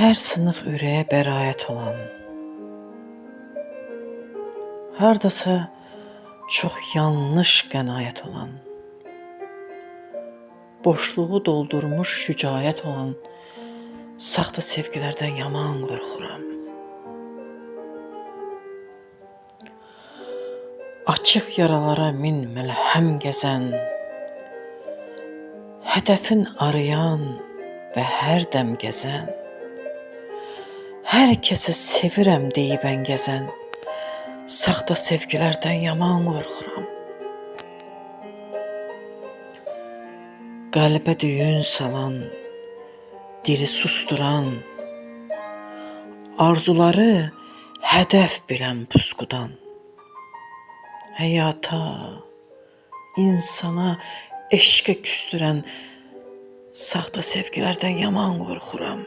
Hər sınıq ürəyə bəraət olan, hardasa çox yanlış qənaət olan, boşluğu doldurmuş şücaət olan saxta sevgilərdən yaman qorxuram. Açıq yaralara min məlhəm gəzən, hədəfin arayan və hər dəm gəzən, hər kəsə sevirəm deyib əngəzən, saxta sevgilərdən yaman qorxuram. Qəlbə düyün salan, dili susturan, arzuları hədəf bilən pusqudan, həyata, insana, eşqə küstürən saxta sevgilərdən yaman qorxuram.